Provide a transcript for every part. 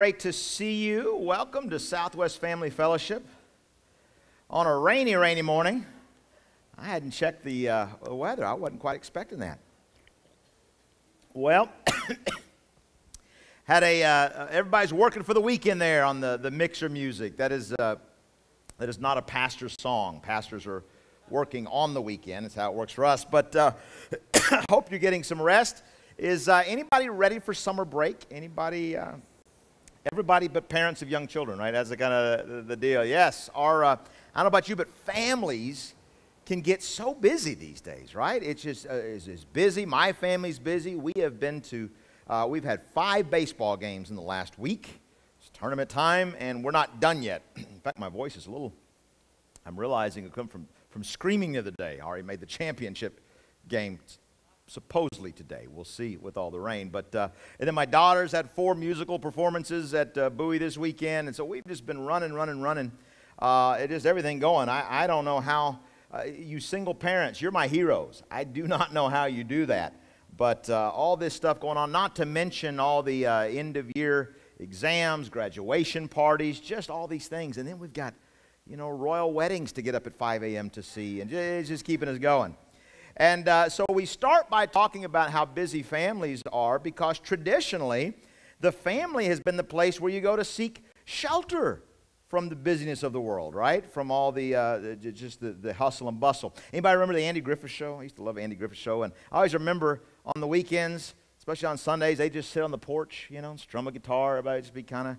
Great to see you. Welcome to Southwest Family Fellowship on a rainy morning. I hadn't checked the weather. I wasn't quite expecting that. Well, everybody's working for the weekend there on the mixer music. That is not a pastor's song. Pastors are working on the weekend. That's how it works for us. But I hope you're getting some rest. Is anybody ready for summer break? Anybody? Everybody but parents of young children, right? That's the kind of the deal. Yes, I don't know about you, but families can get so busy these days, right? It's just it's busy. My family's busy. We've had 5 baseball games in the last week. It's tournament time, and we're not done yet. In fact, my voice is a little, I'm realizing it come from screaming the other day. I already made the championship game supposedly today. We'll see with all the rain. But and then my daughters had 4 musical performances at Bowie this weekend, and so we've just been running. It is everything going. I don't know how you single parents, you're my heroes. I do not know how you do that. But all this stuff going on, not to mention all the end-of-year exams, graduation parties, just all these things. And then we've got, royal weddings to get up at 5 a.m. to see, and it's just keeping us going. And so we start by talking about how busy families are, because traditionally the family has been the place where you go to seek shelter from the busyness of the world, right? From all the hustle and bustle. Anybody remember the Andy Griffith Show? I used to love Andy Griffith Show, and I always remember on the weekends, especially on Sundays, they just sit on the porch, strum a guitar, everybody just be kind of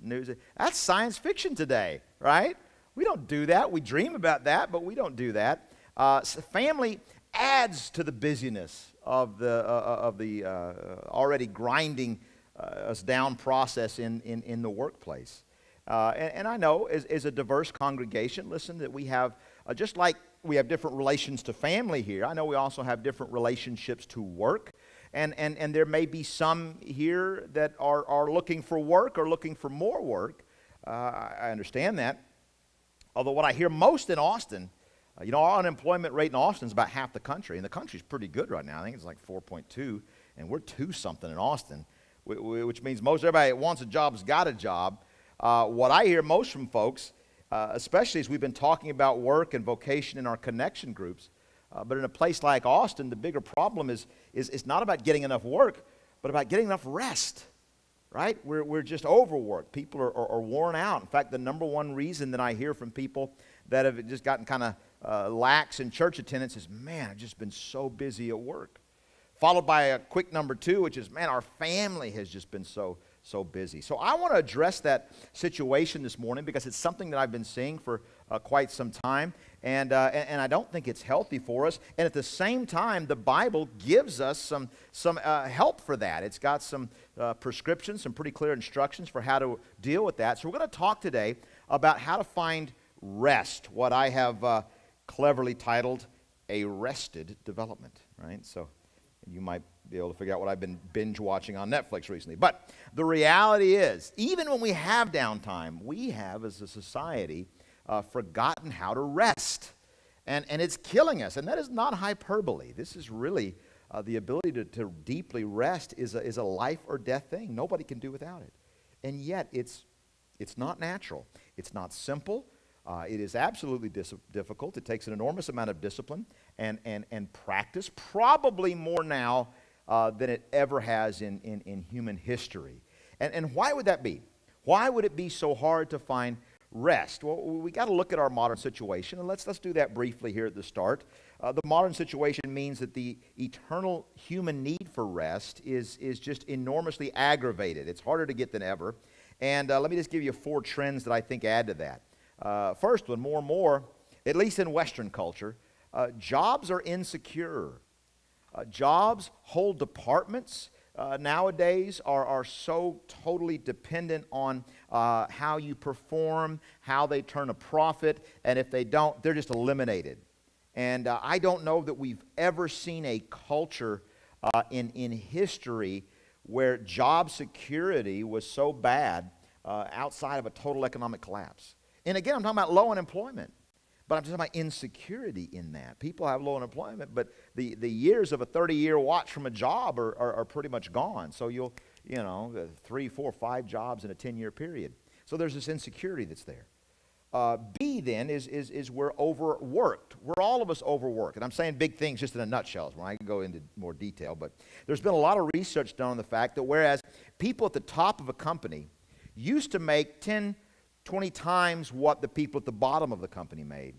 news. That's science fiction today, right? We don't do that. We dream about that, but we don't do that. Family adds to the busyness of the already grinding us down process in the workplace. And I know as a diverse congregation, listen, that we have, just like we have different relations to family here, I know we also have different relationships to work. And there may be some here that are looking for work or looking for more work. I understand that. Although what I hear most in Austin, our unemployment rate in Austin is about half the country, and the country's pretty good right now. I think it's like 4.2, and we're 2-something in Austin, which means most everybody that wants a job has got a job. What I hear most from folks, especially as we've been talking about work and vocation in our connection groups, but in a place like Austin, the bigger problem is not about getting enough work, but about getting enough rest, right? We're just overworked. People are worn out. In fact, the number one reason that I hear from people that have just gotten kind of lax in church attendance is, man, I've just been so busy at work. Followed by a quick number 2, which is, man, our family has just been so busy. So I want to address that situation this morning because it's something that I've been seeing for quite some time, and I don't think it's healthy for us. And at the same time, the Bible gives us some help for that. It's got some prescriptions, some pretty clear instructions for how to deal with that. So we're going to talk today about how to find rest, what I have cleverly titled a rested development, right? So you might be able to figure out what I've been binge watching on Netflix recently. But the reality is, even when we have downtime, we have as a society forgotten how to rest. And it's killing us. And that is not hyperbole. This is really the ability to deeply rest is a life or death thing. Nobody can do without it. And yet it's not natural. It's not simple. It is absolutely difficult. It takes an enormous amount of discipline and practice, probably more now than it ever has in human history. And why would that be? Why would it be so hard to find rest? Well, we got to look at our modern situation, and let's do that briefly here at the start. The modern situation means that the eternal human need for rest is just enormously aggravated. It's harder to get than ever. And let me just give you 4 trends that I think add to that. First one, more and more, at least in Western culture, jobs are insecure. Jobs, whole departments nowadays are so totally dependent on how you perform, how they turn a profit, and if they don't, they're just eliminated. And I don't know that we've ever seen a culture in history where job security was so bad outside of a total economic collapse. And again, I'm talking about low unemployment, but I'm talking about insecurity in that. People have low unemployment, but the years of a 30-year watch from a job are pretty much gone. So you'll 3, 4, 5 jobs in a 10-year period. So there's this insecurity that's there. B then is we're overworked. We're all of us overworked. And I'm saying big things just in a nutshell. Well, I can go into more detail, but there's been a lot of research done on the fact that whereas people at the top of a company used to make 10, 20 times what the people at the bottom of the company made,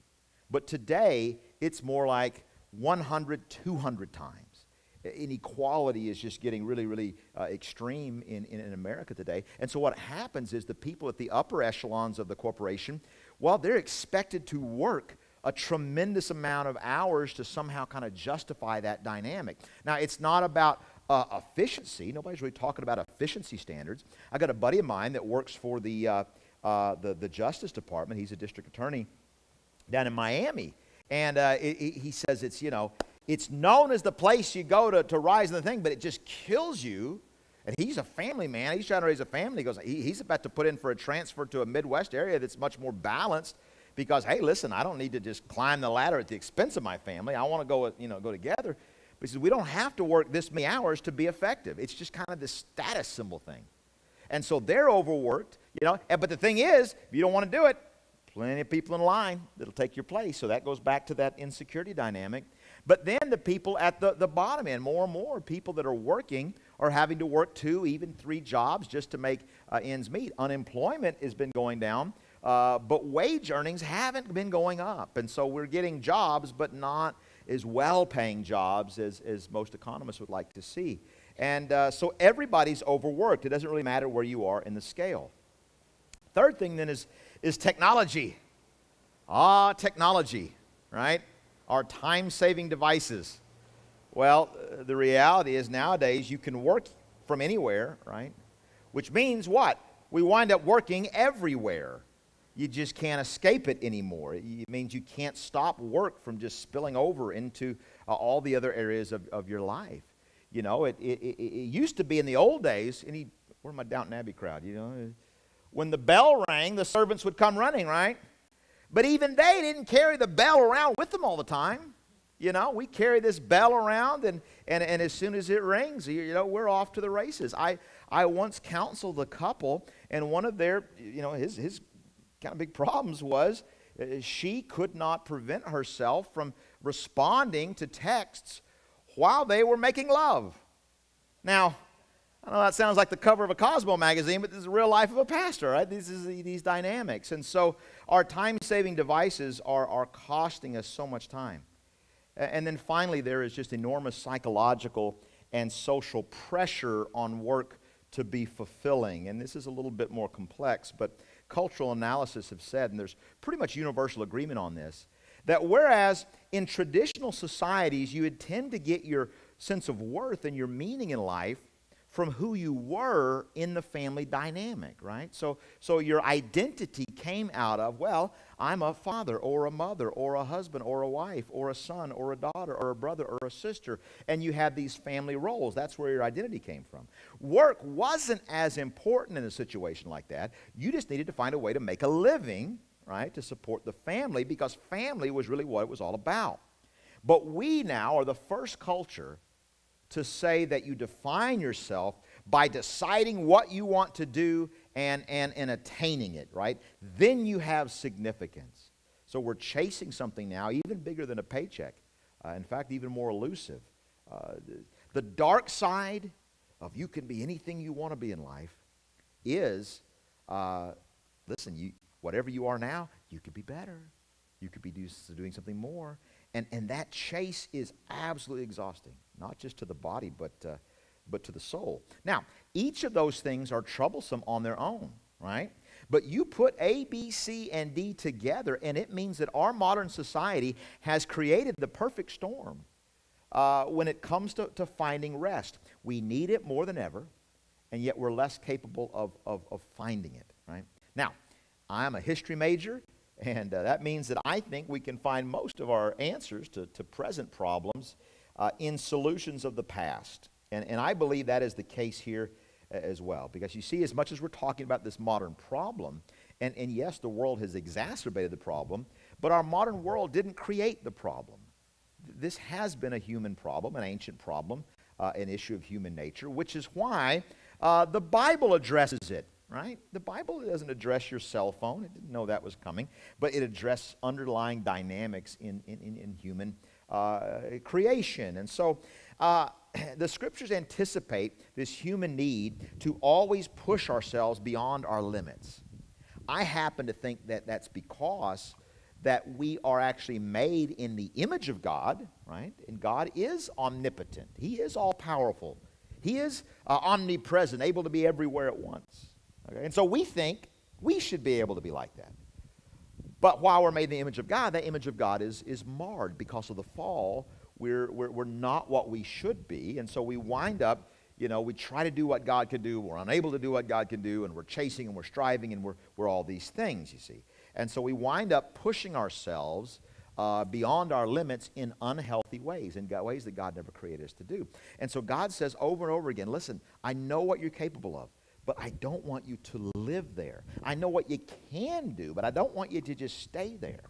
but today it's more like 100, 200 times. Inequality is just getting really, really extreme in America today. And so what happens is the people at the upper echelons of the corporation, well, they're expected to work a tremendous amount of hours to somehow kind of justify that dynamic. Now, it's not about efficiency. Nobody's really talking about efficiency standards. I got a buddy of mine that works for the Justice Department. He's a district attorney down in Miami. And he says it's known as the place you go to rise in the thing, but it just kills you. And he's a family man. He's trying to raise a family. He goes, he's about to put in for a transfer to a Midwest area that's much more balanced because, hey, listen, I don't need to just climb the ladder at the expense of my family. I want to go together. But he says, we don't have to work this many hours to be effective. It's just kind of this status symbol thing. And so they're overworked, but the thing is, if you don't want to do it, plenty of people in line that'll take your place. So that goes back to that insecurity dynamic. But then the people at the bottom end, more and more people that are working are having to work 2, even 3 jobs just to make ends meet. Unemployment has been going down, but wage earnings haven't been going up. And so we're getting jobs, but not as well-paying jobs as most economists would like to see. And so everybody's overworked. It doesn't really matter where you are in the scale. Third thing then is technology. Technology, right? Our time-saving devices. Well, the reality is nowadays you can work from anywhere, right? Which means what? We wind up working everywhere. You just can't escape it anymore. It means you can't stop work from just spilling over into all the other areas of your life. It used to be in the old days, where's my Downton Abbey crowd, when the bell rang, the servants would come running, right? But even they didn't carry the bell around with them all the time. We carry this bell around, and as soon as it rings, we're off to the races. I once counseled a couple, and one of their, his kind of big problems was she could not prevent herself from responding to texts while they were making love. Now, I know that sounds like the cover of a Cosmo magazine, but this is the real life of a pastor, right? These dynamics. And so our time-saving devices are costing us so much time. And then finally, there is just enormous psychological and social pressure on work to be fulfilling. And this is a little bit more complex, but cultural analysis have said, and there's pretty much universal agreement on this, that whereas in traditional societies you would tend to get your sense of worth and your meaning in life from who you were in the family dynamic, right? So your identity came out of, well, I'm a father or a mother or a husband or a wife or a son or a daughter or a brother or a sister, and you had these family roles. That's where your identity came from. Work wasn't as important in a situation like that. You just needed to find a way to make a living, right, to support the family, because family was really what it was all about. But we now are the first culture to say that you define yourself by deciding what you want to do and attaining it, right? Then you have significance. So we're chasing something now even bigger than a paycheck. In fact, even more elusive. The dark side of you can be anything you want to be in life is, listen, whatever you are now, you could be better. You could be doing something more. And that chase is absolutely exhausting, not just to the body, but to the soul. Now, each of those things are troublesome on their own, right? But you put A, B, C, and D together, and it means that our modern society has created the perfect storm when it comes to finding rest. We need it more than ever, and yet we're less capable of finding it, right? Now, I'm a history major. And that means that I think we can find most of our answers to present problems in solutions of the past. And I believe that is the case here as well. Because you see, as much as we're talking about this modern problem, and yes, the world has exacerbated the problem, but our modern world didn't create the problem. This has been a human problem, an ancient problem, an issue of human nature, which is why The Bible addresses it, right? The Bible doesn't address your cell phone. It didn't know that was coming. But it addresses underlying dynamics in human creation. And so the Scriptures anticipate this human need to always push ourselves beyond our limits. I happen to think that that's because that we are actually made in the image of God, right? And God is omnipotent. He is all-powerful. He is omnipresent, able to be everywhere at once. Okay? And so we think we should be able to be like that. But while we're made in the image of God, that image of God is marred because of the fall. We're not what we should be, and so we wind up, we try to do what God could do. We're unable to do what God can do, and we're chasing and we're striving and we're all these things, you see. And so we wind up pushing ourselves beyond our limits in unhealthy ways, in ways that God never created us to do. And so God says over and over again, listen, I know what you're capable of, but I don't want you to live there. I know what you can do, but I don't want you to just stay there.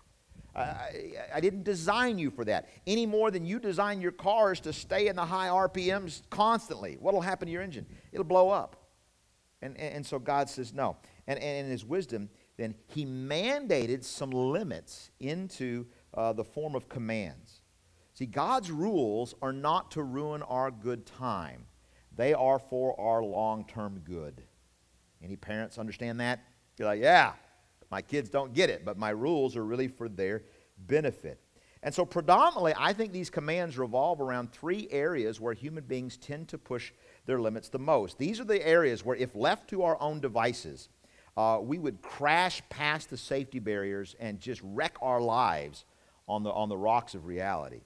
I didn't design you for that any more than you design your cars to stay in the high RPMs constantly. What will happen to your engine? It'll blow up. And so God says no. And in his wisdom, then he mandated some limits into the form of commands. See, God's rules are not to ruin our good time. They are for our long-term good. Any parents understand that? You're like, yeah, my kids don't get it, but my rules are really for their benefit. And so predominantly, I think these commands revolve around three areas where human beings tend to push their limits the most. These are the areas where if left to our own devices, we would crash past the safety barriers and just wreck our lives on the rocks of reality.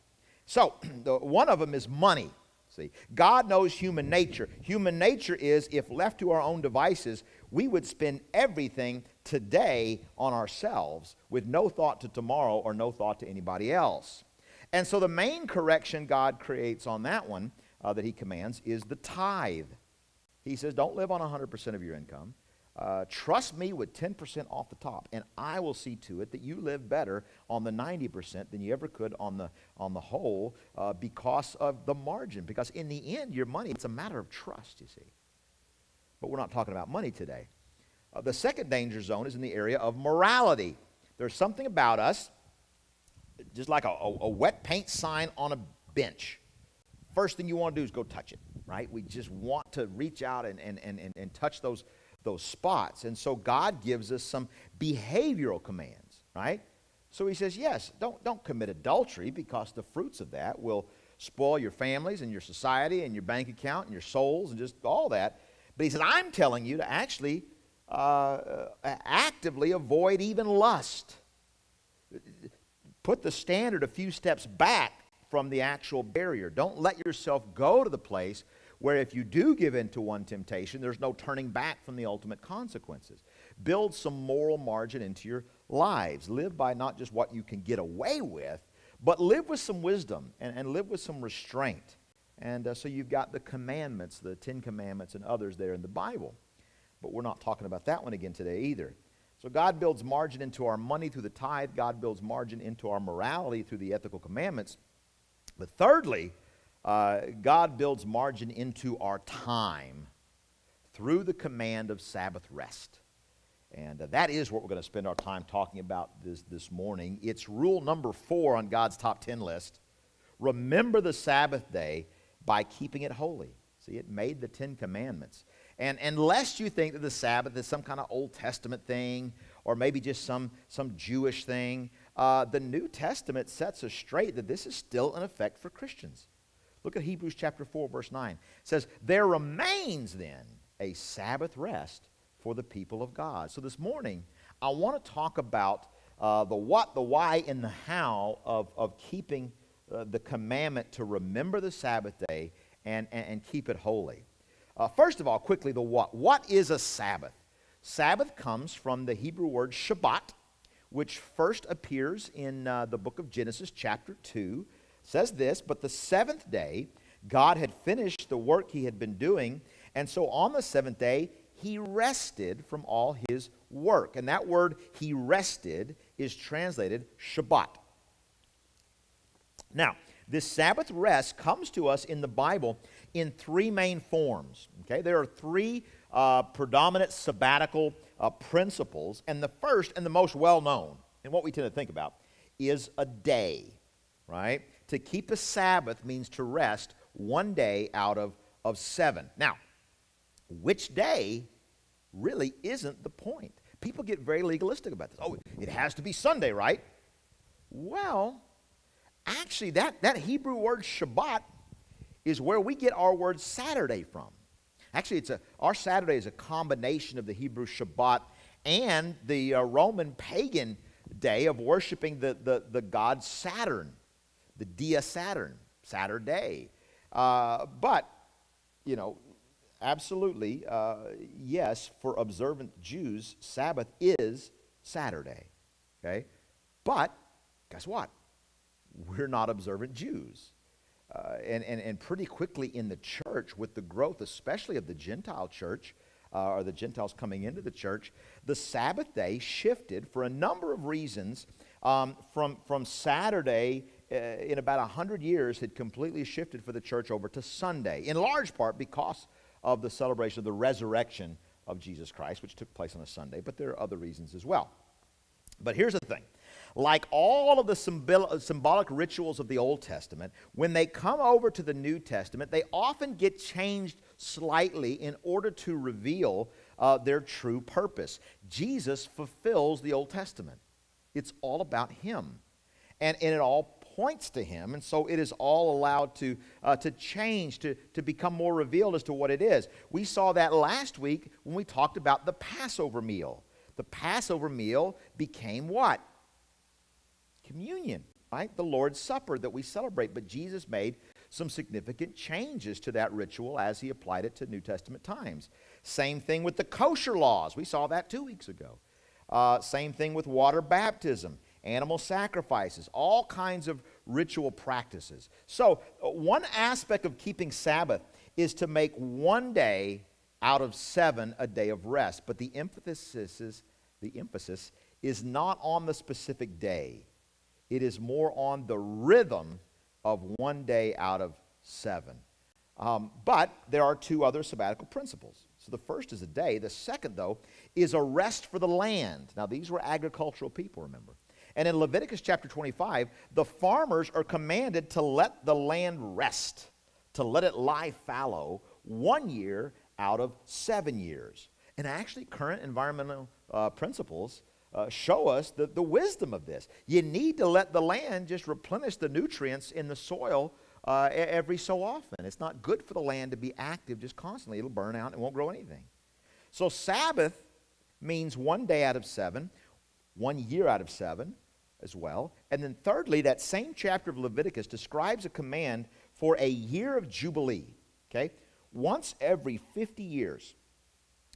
So, one of them is money. See, God knows human nature. Human nature is, if left to our own devices, we would spend everything today on ourselves with no thought to tomorrow or no thought to anybody else. And so the main correction God creates on that one that he commands is the tithe. He says, don't live on 100% of your income. Trust me with 10% off the top, and I will see to it that you live better on the 90% than you ever could on the whole because of the margin. Because in the end, your money, it's a matter of trust, you see. But we're not talking about money today. The second danger zone is in the area of morality. There's something about us, just like a wet paint sign on a bench. First thing you want to do is go touch it, right? We just want to reach out and touch those spots. And so God gives us some behavioral commands, right? So he says, yes, don't commit adultery, because the fruits of that will spoil your families and your society and your bank account and your souls and just all that. But he says, I'm telling you to actually actively avoid even lust. Put the standard a few steps back from the actual barrier. Don't let yourself go to the place where if you do give in to one temptation, there's no turning back from the ultimate consequences. Build some moral margin into your lives. Live by not just what you can get away with, but live with some wisdom and live with some restraint. And so you've got the commandments, the 10 Commandments and others there in the Bible. But we're not talking about that one again today either. So God builds margin into our money through the tithe. God builds margin into our morality through the ethical commandments. But thirdly, God builds margin into our time through the command of Sabbath rest. And that is what we're going to spend our time talking about this morning. It's rule number 4 on God's top 10 list. Remember the Sabbath day by keeping it holy. See, it made the 10 Commandments. And unless you think that the Sabbath is some kind of Old Testament thing or maybe just some Jewish thing, the New Testament sets us straight that this is still in effect for Christians. Look at Hebrews chapter 4, verse 9. It says, there remains then a Sabbath rest for the people of God. So this morning, I want to talk about the what, the why, and the how of keeping the commandment to remember the Sabbath day and keep it holy. First of all, quickly, the what. What is a Sabbath? Sabbath comes from the Hebrew word Shabbat, which first appears in the book of Genesis, chapter 2. It says this, but the seventh day, God had finished the work he had been doing, and so on the seventh day, he rested from all his work. And that word, he rested, is translated Shabbat. Now, this Sabbath rest comes to us in the Bible in three main forms. Okay, there are three predominant sabbatical principles, and the first and the most well-known, and what we tend to think about, is a day, right? To keep a Sabbath means to rest one day out of 7. Now, which day really isn't the point. People get very legalistic about this. Oh, it has to be Sunday, right? Well, actually, that Hebrew word Shabbat is where we get our word Saturday from. Actually, our Saturday is a combination of the Hebrew Shabbat and the Roman pagan day of worshiping the god Saturn, the dia Saturn, Saturday. But, you know, absolutely, yes, for observant Jews, Sabbath is Saturday, okay? But, guess what? We're not observant Jews. And pretty quickly in the church, with the growth, especially of the Gentile church, or the Gentiles coming into the church, the Sabbath day shifted for a number of reasons from Saturday in about 100 years had completely shifted for the church over to Sunday, in large part because of the celebration of the resurrection of Jesus Christ, which took place on a Sunday, but there are other reasons as well. But here's the thing. Like all of the symbolic rituals of the Old Testament, when they come over to the New Testament, they often get changed slightly in order to reveal their true purpose. Jesus fulfills the Old Testament. It's all about Him. And it all points to Him, and so it is all allowed to change, to become more revealed as to what it is. We saw that last week when we talked about the Passover meal. The Passover meal became what? Communion, right? The Lord's Supper that we celebrate. But Jesus made some significant changes to that ritual as He applied it to New Testament times. Same thing with the kosher laws. We saw that 2 weeks ago. Same thing with water baptism, animal sacrifices, all kinds of ritual practices. So one aspect of keeping Sabbath is to make one day out of 7 a day of rest. But the emphasis is not on the specific day. It is more on the rhythm of one day out of 7. But there are 2 other sabbatical principles. So the first is a day. The second, though, is a rest for the land. Now, these were agricultural people, remember. And in Leviticus chapter 25, the farmers are commanded to let the land rest, to let it lie fallow 1 year out of 7 years. And actually, current environmental principles show us the wisdom of this. You need to let the land just replenish the nutrients in the soil every so often. It's not good for the land to be active just constantly. It'll burn out and won't grow anything. So Sabbath means 1 day out of 7, 1 year out of 7 as well. And then thirdly, that same chapter of Leviticus describes a command for a year of Jubilee. Okay? Once every 50 years,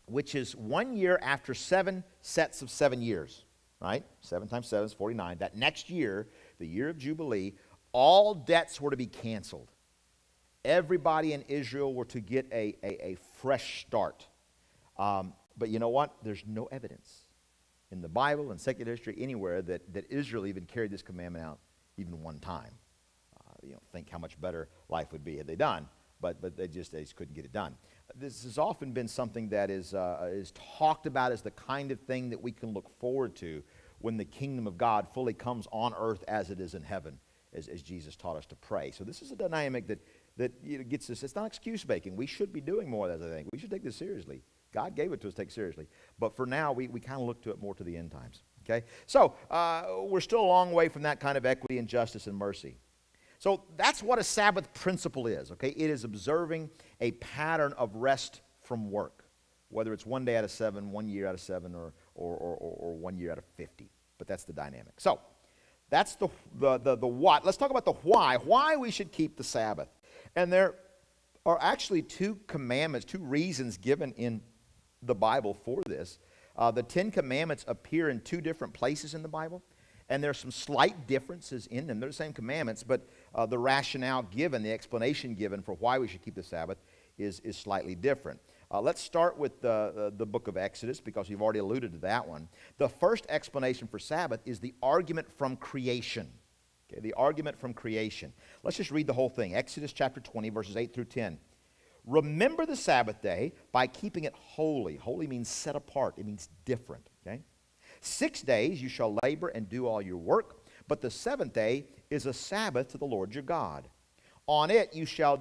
which is 1 year after 7 sets of 7 years, right? 7 times 7 is 49. That next year, the year of Jubilee, all debts were to be canceled. Everybody in Israel were to get a fresh start. But you know what? There's no evidence in the Bible and secular history anywhere that Israel even carried this commandment out even one time. Think how much better life would be had they done. But they just couldn't get it done. This has often been something that is talked about as the kind of thing that we can look forward to when the kingdom of God fully comes on earth as it is in heaven, as Jesus taught us to pray. So this is a dynamic that gets us. It's not excuse making. We should be doing more of that, I think. We should take this seriously. God gave it to us to take seriously. But for now, we kind of look to it more to the end times. Okay? So we're still a long way from that kind of equity and justice and mercy. So that's what a Sabbath principle is, okay? It is observing a pattern of rest from work, whether it's 1 day out of 7, 1 year out of 7, or 1 year out of 50. But that's the dynamic. So that's the what. Let's talk about the why we should keep the Sabbath. And there are actually 2 commandments, 2 reasons given in the Bible for this. The 10 Commandments appear in 2 different places in the Bible. And there's some slight differences in them. They're the same commandments, but the rationale given, the explanation given for why we should keep the Sabbath is slightly different. Let's start with the book of Exodus, because you've already alluded to that one. The first explanation for Sabbath is the argument from creation. Okay, the argument from creation. Let's just read the whole thing. Exodus chapter 20, verses 8 through 10. Remember the Sabbath day by keeping it holy. Holy means set apart. It means different, okay? 6 days you shall labor and do all your work, but the seventh day is a Sabbath to the Lord your God. On it you shall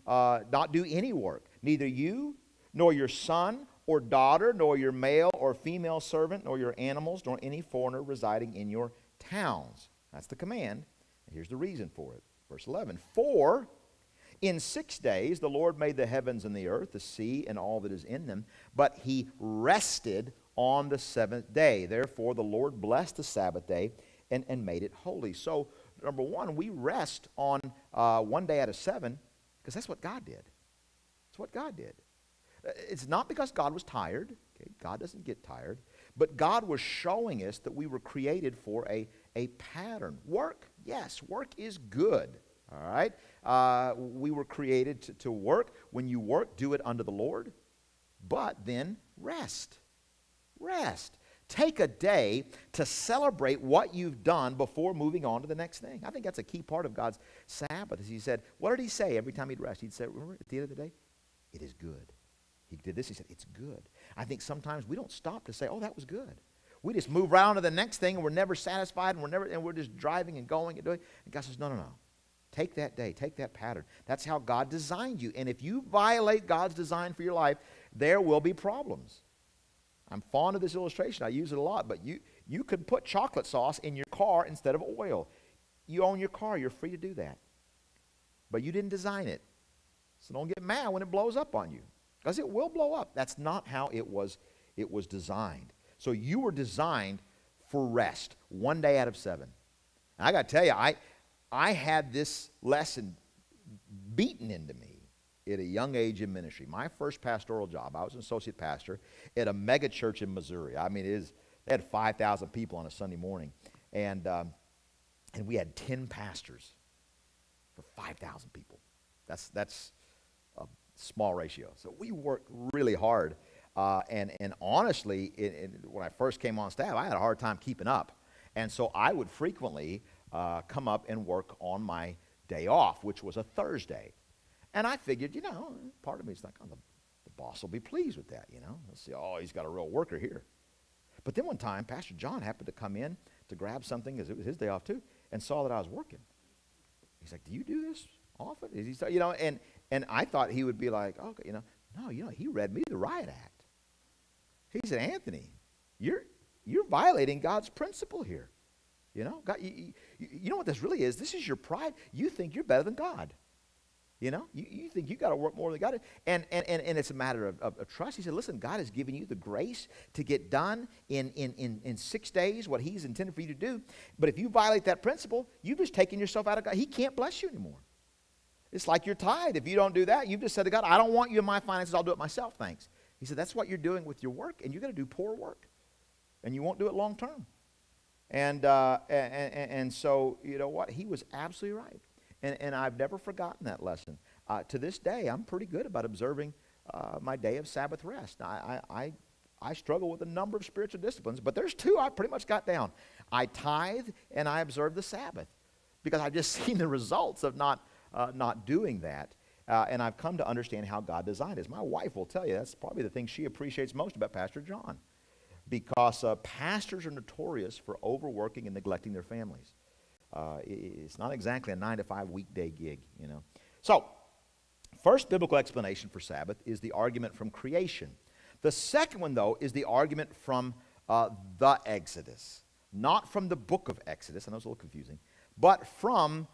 not do any work, neither you, nor your son or daughter, nor your male or female servant, nor your animals, nor any foreigner residing in your towns. That's the command. And here's the reason for it. Verse 11, for in 6 days the Lord made the heavens and the earth, the sea, and all that is in them, but he rested on the seventh day. Therefore the Lord blessed the Sabbath day and made it holy. So, number one, we rest on 1 day out of 7 because that's what God did. That's what God did. It's not because God was tired. Okay? God doesn't get tired. But God was showing us that we were created for a pattern. Work, yes, work is good. All right? We were created to work. When you work, do it unto the Lord. But then rest. Rest. Take a day to celebrate what you've done before moving on to the next thing. I think that's a key part of God's Sabbath. As he said, what did he say every time he'd rest? He'd say, remember, at the end of the day, it is good. He did this, he said, it's good. I think sometimes we don't stop to say, oh, that was good. We just move right on to the next thing, and we're never satisfied, and we're just driving and going and doing. And God says, no, no, no. Take that day, take that pattern. That's how God designed you. And if you violate God's design for your life, there will be problems. I'm fond of this illustration. I use it a lot, but you could put chocolate sauce in your car instead of oil. You own your car. You're free to do that. But you didn't design it. So don't get mad when it blows up on you, because it will blow up. That's not how it was designed. So you were designed for rest, 1 day out of 7. And I got to tell you, I had this lesson beaten into me at a young age in ministry. My first pastoral job, I was an associate pastor at a mega church in Missouri. I mean, they had 5,000 people on a Sunday morning. And we had 10 pastors for 5,000 people. That's a small ratio. So we worked really hard. And honestly, when I first came on staff, I had a hard time keeping up. And so I would frequently come up and work on my day off, which was a Thursday. And I figured, part of me is like, oh, the boss will be pleased with that, Let's see, oh, he's got a real worker here. But then one time, Pastor John happened to come in to grab something, because it was his day off too, and saw that I was working. He's like, do you do this often? And I thought he would be like, okay, no, he read me the Riot Act. He said, Anthony, you're violating God's principle here. God, you know what this really is? This is your pride. You think you're better than God. You think you got to work more than God. And it's a matter of trust. He said, listen, God has given you the grace to get done in 6 days what he's intended for you to do. But if you violate that principle, you've just taken yourself out of God. He can't bless you anymore. It's like your tithe. If you don't do that, you've just said to God, I don't want you in my finances. I'll do it myself, thanks. He said, that's what you're doing with your work, and you're going to do poor work. And you won't do it long term. And so, you know what? He was absolutely right. And I've never forgotten that lesson. To this day, I'm pretty good about observing my day of Sabbath rest. I struggle with a number of spiritual disciplines, but there's 2 I pretty much got down. I tithe and I observe the Sabbath, because I've just seen the results of not doing that. And I've come to understand how God designed it. My wife will tell you that's probably the thing she appreciates most about Pastor John, because pastors are notorious for overworking and neglecting their families. It's not exactly a 9-to-5 weekday gig, So, first biblical explanation for Sabbath is the argument from creation. The second one, though, is the argument from the Exodus. Not from the book of Exodus, I know it's a little confusing, but from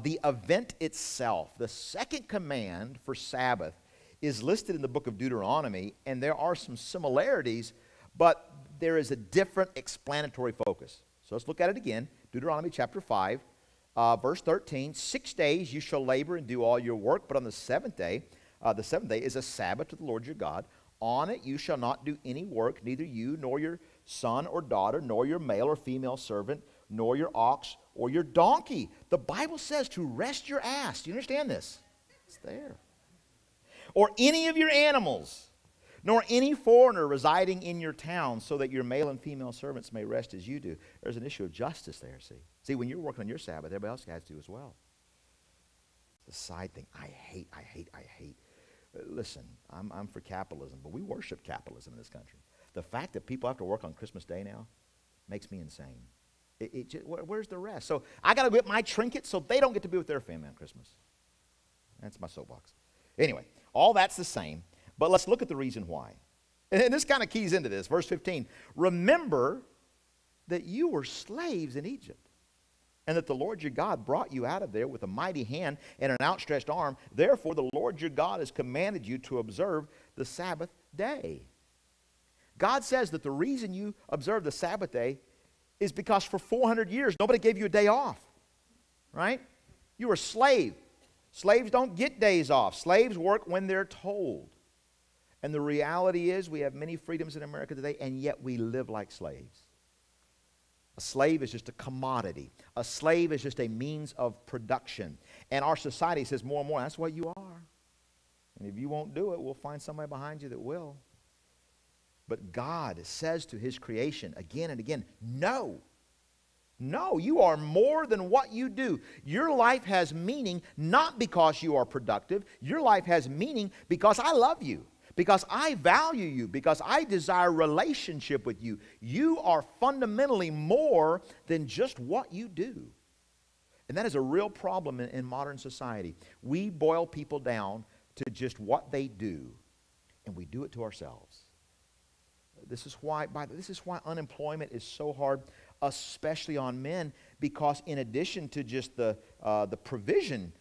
the event itself. The second command for Sabbath is listed in the book of Deuteronomy, and there are some similarities, but there is a different explanatory focus. So let's look at it again. Deuteronomy chapter 5, verse 13. 6 days you shall labor and do all your work, but on the seventh day is a Sabbath to the Lord your God. On it you shall not do any work, neither you nor your son or daughter, nor your male or female servant, nor your ox or your donkey. The Bible says to rest your ass. Do you understand this? It's there. Or any of your animals, nor any foreigner residing in your town, so that your male and female servants may rest as you do. There's an issue of justice there, see. See, when you're working on your Sabbath, everybody else has to as well. It's a side thing. I hate Listen, I'm for capitalism, but we worship capitalism in this country. The fact that people have to work on Christmas Day now makes me insane. Where's the rest? So I got to get my trinkets so they don't get to be with their family on Christmas. That's my soapbox. Anyway, all that's the same, but let's look at the reason why. And this kind of keys into this. Verse 15, remember that you were slaves in Egypt, and that the Lord your God brought you out of there with a mighty hand and an outstretched arm. Therefore, the Lord your God has commanded you to observe the Sabbath day. God says that the reason you observe the Sabbath day is because for 400 years, nobody gave you a day off, right? You were a slave. Slaves don't get days off. Slaves work when they're told. And the reality is we have many freedoms in America today, and yet we live like slaves. A slave is just a commodity. A slave is just a means of production. And our society says more and more, that's what you are. And if you won't do it, we'll find somebody behind you that will. But God says to his creation again and again, no. No, you are more than what you do. Your life has meaning not because you are productive. Your life has meaning because I love you, because I value you, because I desire relationship with you. You are fundamentally more than just what you do. And that is a real problem in modern society. We boil people down to just what they do, and we do it to ourselves. This is why unemployment is so hard, especially on men, because in addition to just the provision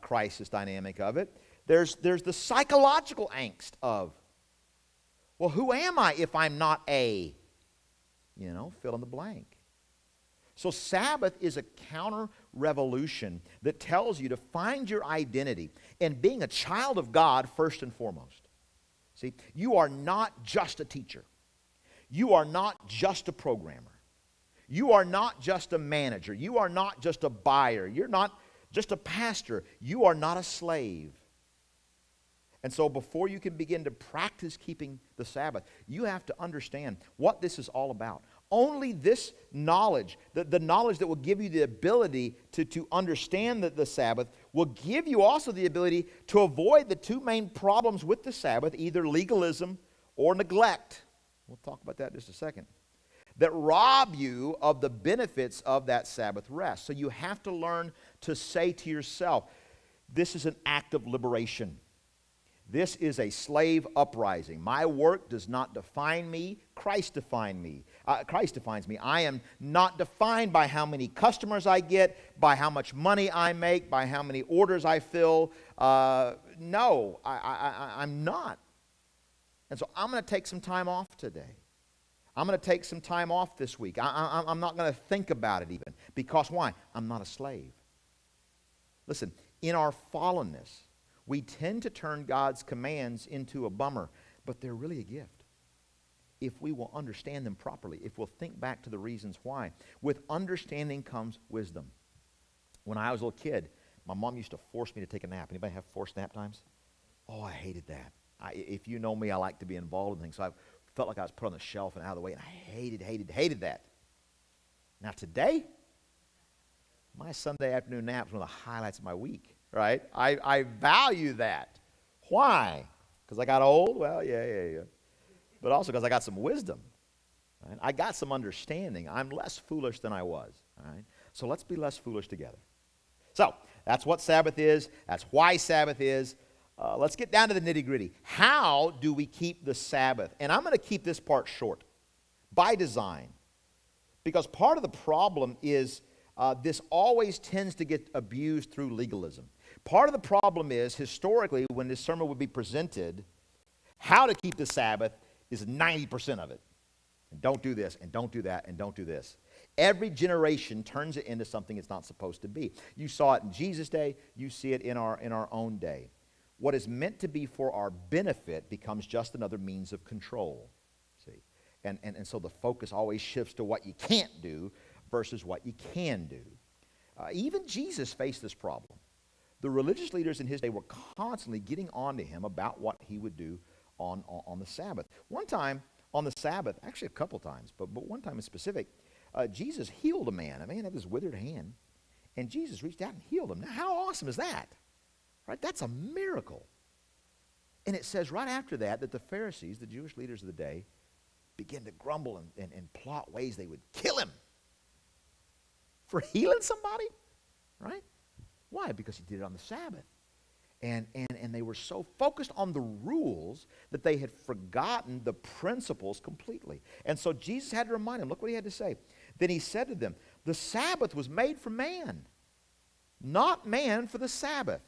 crisis dynamic of it, there's the psychological angst of, well, who am I if I'm not a, fill in the blank. So Sabbath is a counter-revolution that tells you to find your identity in being a child of God first and foremost. See, you are not just a teacher. You are not just a programmer. You are not just a manager. You are not just a buyer. You're not just a pastor. You are not a slave. And so before you can begin to practice keeping the Sabbath, you have to understand what this is all about. Only this knowledge, the knowledge that will give you the ability to understand the Sabbath, will give you also the ability to avoid the two main problems with the Sabbath, either legalism or neglect. We'll talk about that in just a second. That rob you of the benefits of that Sabbath rest. So you have to learn to say to yourself, this is an act of liberation. This is a slave uprising. My work does not define me. Christ defines me. Christ defines me. I am not defined by how many customers I get, by how much money I make, by how many orders I fill. No, I'm not. And so I'm going to take some time off today. I'm going to take some time off this week. I'm not going to think about it even. Because why? I'm not a slave. Listen, in our fallenness, we tend to turn God's commands into a bummer, but they're really a gift. If we will understand them properly, if we'll think back to the reasons why. With understanding comes wisdom. When I was a little kid, my mom used to force me to take a nap. Anybody have forced nap times? Oh, I hated that. If you know me, I like to be involved in things. So I felt like I was put on the shelf and out of the way, and I hated that. Now today, my Sunday afternoon nap is one of the highlights of my week, right? I value that. Why? Because I got old? Well, yeah. But also because I got some wisdom. Right? I got some understanding. I'm less foolish than I was. All right? So let's be less foolish together. So that's what Sabbath is. That's why Sabbath is. Let's get down to the nitty-gritty. How do we keep the Sabbath? And I'm going to keep this part short by design. Because part of the problem is this always tends to get abused through legalism. Part of the problem is, historically, when this sermon would be presented, how to keep the Sabbath is 90% of it. And don't do this, and don't do that, and don't do this. Every generation turns it into something it's not supposed to be. You saw it in Jesus' day. You see it in our own day. What is meant to be for our benefit becomes just another means of control. See? And so the focus always shifts to what you can't do versus what you can do. Even Jesus faced this problem. The religious leaders in his day were constantly getting on to him about what he would do on the Sabbath. One time on the Sabbath, actually a couple times, but one time in specific, Jesus healed a man. A man had this withered hand, and Jesus reached out and healed him. Now, how awesome is that? Right? That's a miracle. And it says right after that the Pharisees, the Jewish leaders of the day, began to grumble and plot ways they would kill him for healing somebody, right? Why? Because he did it on the Sabbath. And they were so focused on the rules that they had forgotten the principles completely. And so Jesus had to remind them, look what he had to say. Then he said to them, the Sabbath was made for man, not man for the Sabbath.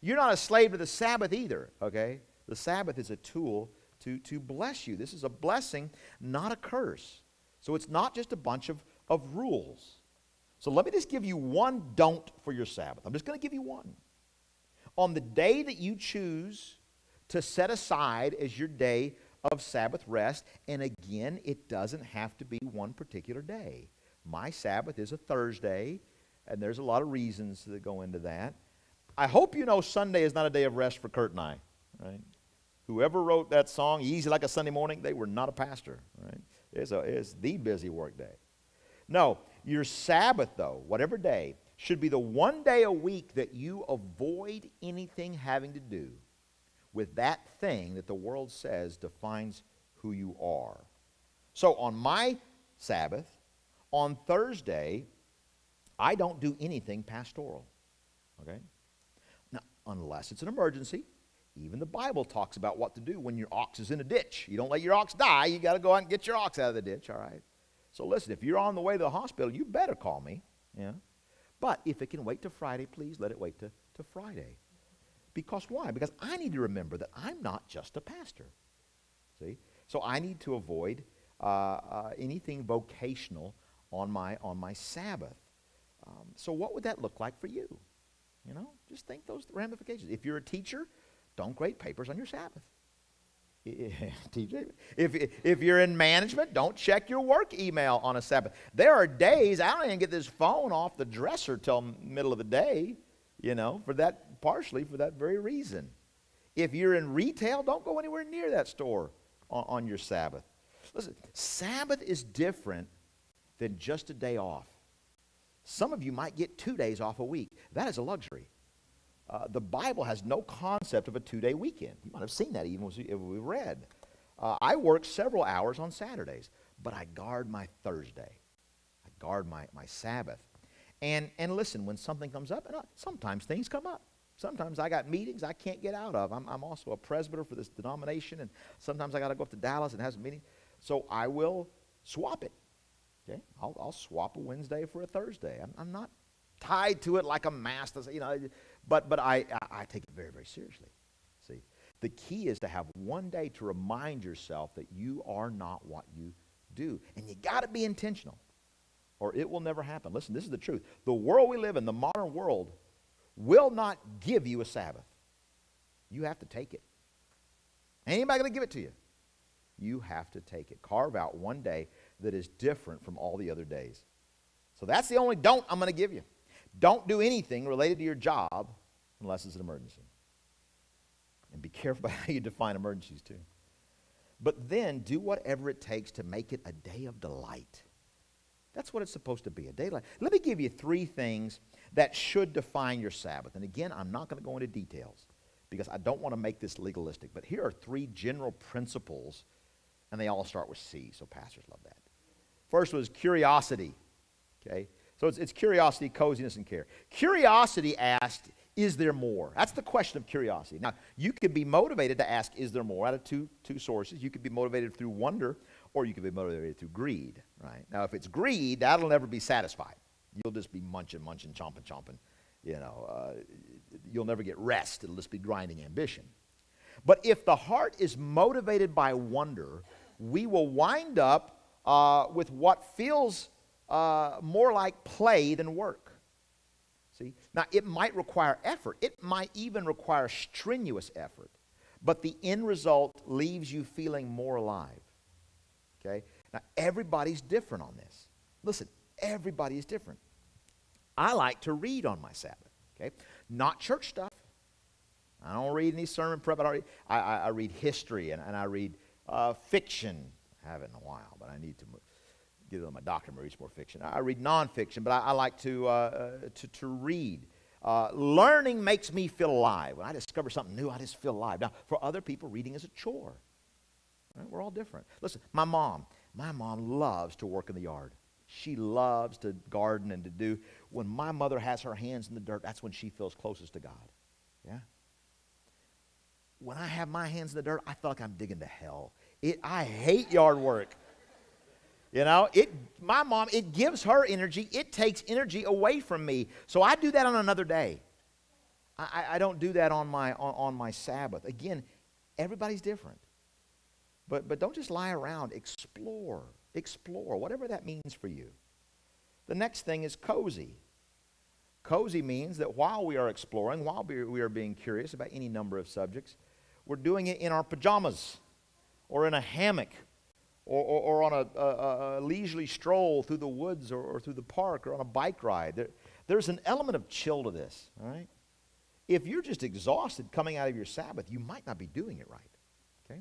You're not a slave to the Sabbath either, okay? The Sabbath is a tool to bless you. This is a blessing, not a curse. So it's not just a bunch of rules. So let me just give you one don't for your Sabbath. I'm just going to give you one. On the day that you choose to set aside as your day of Sabbath rest, and again, it doesn't have to be one particular day. My Sabbath is a Thursday, and there's a lot of reasons that go into that. I hope you know Sunday is not a day of rest for Kurt and I, right? Whoever wrote that song, Easy Like a Sunday Morning, they were not a pastor, right? It's the busy work day. No, your Sabbath, though, whatever day, should be the one day a week that you avoid anything having to do with that thing that the world says defines who you are. So on my Sabbath, on Thursday, I don't do anything pastoral, okay? Now, unless it's an emergency. Even the Bible talks about what to do when your ox is in a ditch. You don't let your ox die. You got to go out and get your ox out of the ditch, all right? So listen, if you're on the way to the hospital, you better call me, yeah? But if it can wait to Friday, please let it wait to Friday. Because why? Because I need to remember that I'm not just a pastor. See? So I need to avoid anything vocational on my Sabbath. So what would that look like for you? You know, just think those ramifications. If you're a teacher, don't grade papers on your Sabbath. If you're in management, don't check your work email on a Sabbath. There are days I don't even get this phone off the dresser till middle of the day, you know, partially for that very reason. If you're in retail, don't go anywhere near that store on your Sabbath. Listen, Sabbath is different than just a day off. Some of you might get 2 days off a week. That is a luxury. The Bible has no concept of a 2-day weekend. You might have seen that even as we read. I work several hours on Saturdays, but I guard my Thursday. I guard my Sabbath. And listen, when something comes up, and sometimes things come up. Sometimes I got meetings I can't get out of. I'm also a presbyter for this denomination, and sometimes I got to go up to Dallas and have some meetings. So I will swap it. Okay, I'll swap a Wednesday for a Thursday. I'm not tied to it like a master, you know. But I take it very, very seriously. See, the key is to have one day to remind yourself that you are not what you do. And you got to be intentional, or it will never happen. Listen, this is the truth. The world we live in, the modern world, will not give you a Sabbath. You have to take it. Ain't anybody going to give it to you. You have to take it. Carve out one day that is different from all the other days. So that's the only don't I'm going to give you. Don't do anything related to your job unless it's an emergency. And be careful about how you define emergencies too. But then do whatever it takes to make it a day of delight. That's what it's supposed to be, a day of delight. Let me give you 3 things that should define your Sabbath. And again, I'm not going to go into details because I don't want to make this legalistic. But here are 3 general principles, and they all start with C, so pastors love that. First was curiosity, okay? So it's curiosity, coziness, and care. Curiosity asked, is there more? That's the question of curiosity. Now, you could be motivated to ask, is there more, out of two sources. You could be motivated through wonder, or you could be motivated through greed, right? Now, if it's greed, that'll never be satisfied. You'll just be munching, chomping. You know, you'll never get rest. It'll just be grinding ambition. But if the heart is motivated by wonder, we will wind up with what feels more like play than work. See? Now, it might require effort. It might even require strenuous effort. But the end result leaves you feeling more alive. Okay? Now, everybody's different on this. Listen, everybody is different. I like to read on my Sabbath. Okay? Not church stuff. I don't read any sermon prep. I read history and I read fiction. I haven't in a while, but I need to get it on my doctor and read some more fiction. I read nonfiction, but I like to read. Learning makes me feel alive. When I discover something new, I just feel alive. Now, for other people, reading is a chore. Right? We're all different. Listen, my mom loves to work in the yard. She loves to garden and to do. When my mother has her hands in the dirt, that's when she feels closest to God. Yeah? When I have my hands in the dirt, I feel like I'm digging to hell. I hate yard work. You know, my mom, it gives her energy. It takes energy away from me. So I do that on another day. I don't do that on my Sabbath. Again, everybody's different. But don't just lie around. Explore, whatever that means for you. The next thing is cozy. Cozy means that while we are exploring, while we are being curious about any number of subjects, we're doing it in our pajamas or in a hammock or on a leisurely stroll through the woods or through the park or on a bike ride. There's an element of chill to this, all right? If you're just exhausted coming out of your Sabbath, you might not be doing it right, okay?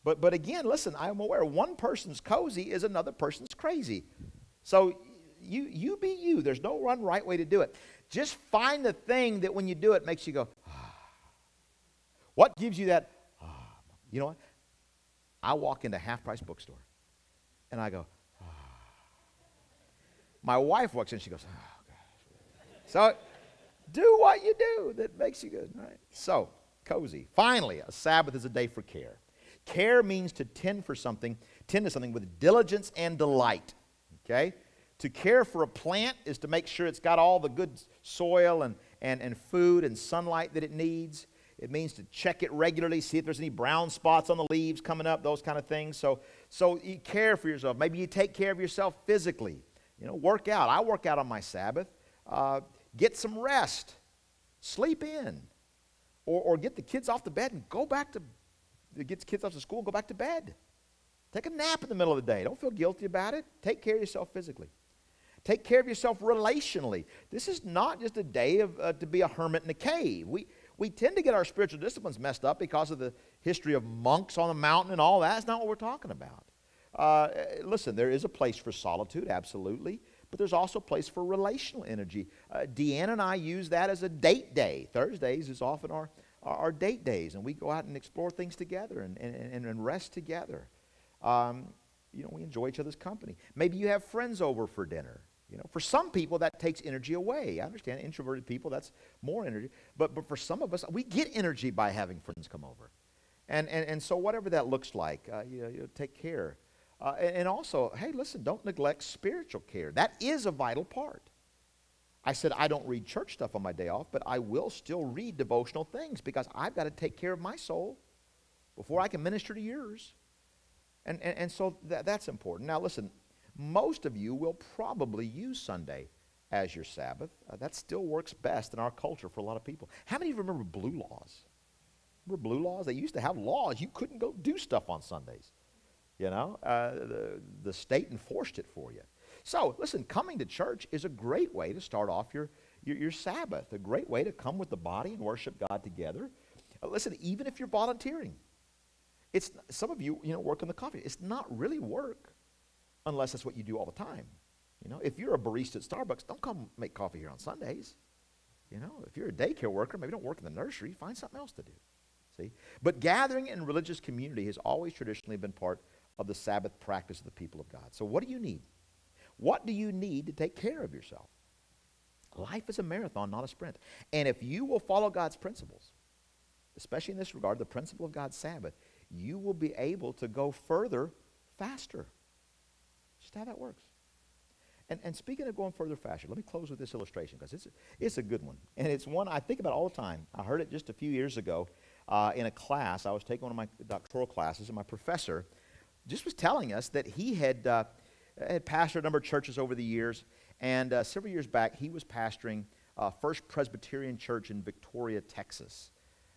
But again, listen, I'm aware one person's cozy is another person's crazy. So you be you. There's no one right way to do it. Just find the thing that when you do it makes you go, ah. What gives you that, ah? You know what? I walk into a half-price bookstore, and I go, ah. My wife walks in, she goes, oh, gosh. So do what you do that makes you good, right? So, cozy. Finally, a Sabbath is a day for care. Care means to tend to something with diligence and delight, okay? To care for a plant is to make sure it's got all the good soil and food and sunlight that it needs. It means to check it regularly, see if there's any brown spots on the leaves coming up, those kind of things. So you care for yourself. Maybe you take care of yourself physically. You know, work out. I work out on my Sabbath. Get some rest. Sleep in. Or get the kids off the bed and go back to, get the kids off to school and go back to bed. Take a nap in the middle of the day. Don't feel guilty about it. Take care of yourself physically. Take care of yourself relationally. This is not just a day to be a hermit in a cave. We tend to get our spiritual disciplines messed up because of the history of monks on the mountain and all that. That's not what we're talking about. Listen, there is a place for solitude, absolutely, but there's also a place for relational energy. Deanna and I use that as a date day. Thursdays is often our date days, and we go out and explore things together and rest together. You know, we enjoy each other's company. Maybe you have friends over for dinner. You know, for some people, that takes energy away. I understand introverted people, that's more energy. But for some of us, we get energy by having friends come over. And so whatever that looks like, you take care. And also, hey, listen, don't neglect spiritual care. That is a vital part. I said I don't read church stuff on my day off, but I will still read devotional things because I've got to take care of my soul before I can minister to yours. And so that's important. Now, listen, most of you will probably use Sunday as your Sabbath. That still works best in our culture for a lot of people. How many of you remember blue laws? Remember blue laws? They used to have laws. You couldn't go do stuff on Sundays. You know, the state enforced it for you. So, listen, coming to church is a great way to start off your Sabbath, a great way to come with the body and worship God together. Listen, even if you're volunteering, some of you work in the coffee. It's not really work unless that's what you do all the time. You know, if you're a barista at Starbucks, don't come make coffee here on Sundays. You know, if you're a daycare worker, maybe don't work in the nursery, find something else to do. See? But gathering in religious community has always traditionally been part of the Sabbath practice of the people of God. So what do you need? What do you need to take care of yourself? Life is a marathon, not a sprint. And if you will follow God's principles, especially in this regard, the principle of God's Sabbath, you will be able to go further faster. Just how that works. And speaking of going further faster, let me close with this illustration because it's a good one. And it's one I think about all the time. I heard it just a few years ago in a class. I was taking one of my doctoral classes, and my professor just was telling us that he had pastored a number of churches over the years. And several years back, he was pastoring First Presbyterian Church in Victoria, Texas.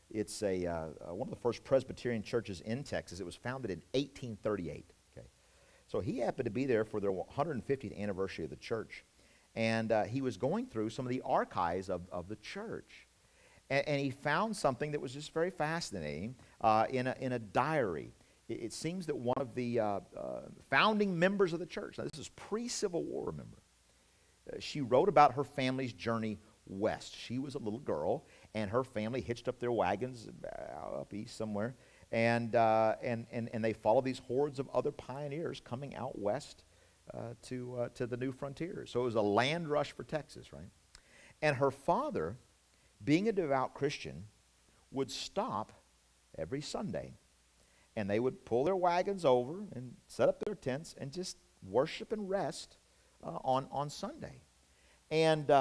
It's one of the first Presbyterian churches in Texas. It was founded in 1838. So he happened to be there for their 150th anniversary of the church. And he was going through some of the archives of the church. And he found something that was just very fascinating in a diary. It seems that one of the founding members of the church, now this is pre-Civil War, remember, she wrote about her family's journey west. She was a little girl, and her family hitched up their wagons up east somewhere, and they followed these hordes of other pioneers coming out west to the new frontier. So it was a land rush for Texas, right? And her father, being a devout Christian, would stop every Sunday, and they would pull their wagons over and set up their tents and just worship and rest on Sunday. And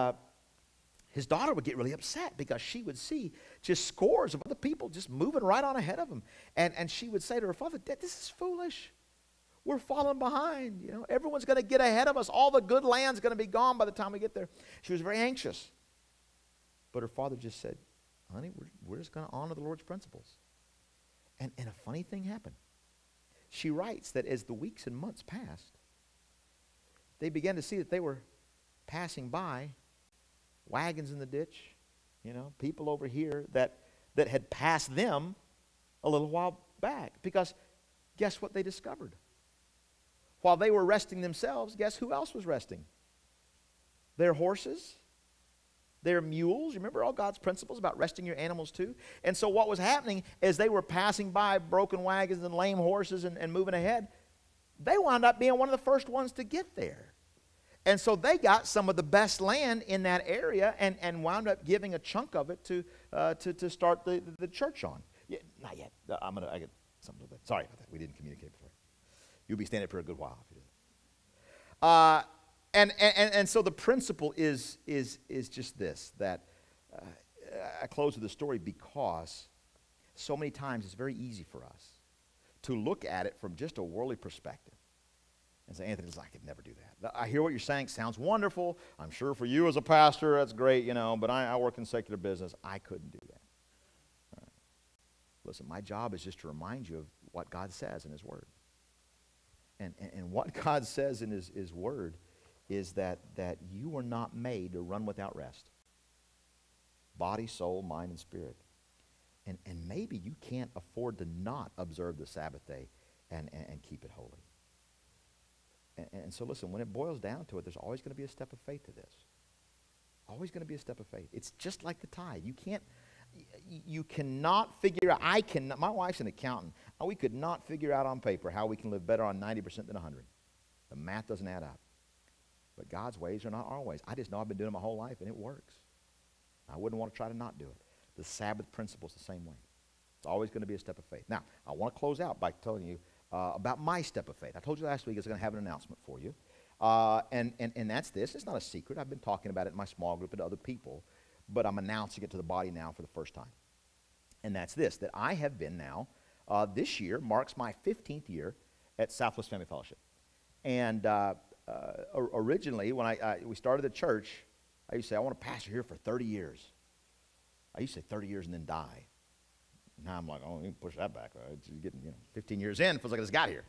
his daughter would get really upset because she would see just scores of other people just moving right on ahead of him. And she would say to her father, "Dad, this is foolish. We're falling behind. You know, everyone's going to get ahead of us. All the good land's going to be gone by the time we get there." She was very anxious. But her father just said, "Honey, we're just going to honor the Lord's principles." And a funny thing happened. She writes that as the weeks and months passed, they began to see that they were passing by wagons in the ditch, you know, people over here that had passed them a little while back. Because guess what they discovered? While they were resting themselves, guess who else was resting? Their horses, their mules. Remember all God's principles about resting your animals too? And so what was happening as they were passing by broken wagons and lame horses and moving ahead, they wound up being one of the first ones to get there. And so they got some of the best land in that area and wound up giving a chunk of it to start the church on. Yeah, not yet. I get something to that. Sorry about that. We didn't communicate before. You'll be standing for a good while if you do that. And so the principle is just this, that I close with the story because so many times it's very easy for us to look at it from just a worldly perspective and say, "Anthony, I could never do that. I hear what you're saying. Sounds wonderful. I'm sure for you as a pastor, that's great, you know, but I work in secular business. I couldn't do that." All right. Listen, my job is just to remind you of what God says in His Word. And what God says in His Word is that you were not made to run without rest. Body, soul, mind, and spirit. And maybe you can't afford to not observe the Sabbath day and keep it holy. And so listen, when it boils down to it, there's always going to be a step of faith to this. Always going to be a step of faith. It's just like the tithe. You cannot figure out, my wife's an accountant. We could not figure out on paper how we can live better on 90% than 100. The math doesn't add up. But God's ways are not our ways. I just know I've been doing it my whole life, and it works. I wouldn't want to try to not do it. The Sabbath principle is the same way. It's always going to be a step of faith. Now, I want to close out by telling you about my step of faith. I told you last week I was going to have an announcement for you. And that's this. It's not a secret. I've been talking about it in my small group and to other people, but I'm announcing it to the body now for the first time. And that's this, that I have been now, this year marks my 15th year at Southwest Family Fellowship. And originally, when we started the church, I used to say, "I want to pastor here for 30 years. I used to say 30 years and then die. Now I'm like, "Oh, you can push that back. It's getting, 15 years in, feels like I just got here."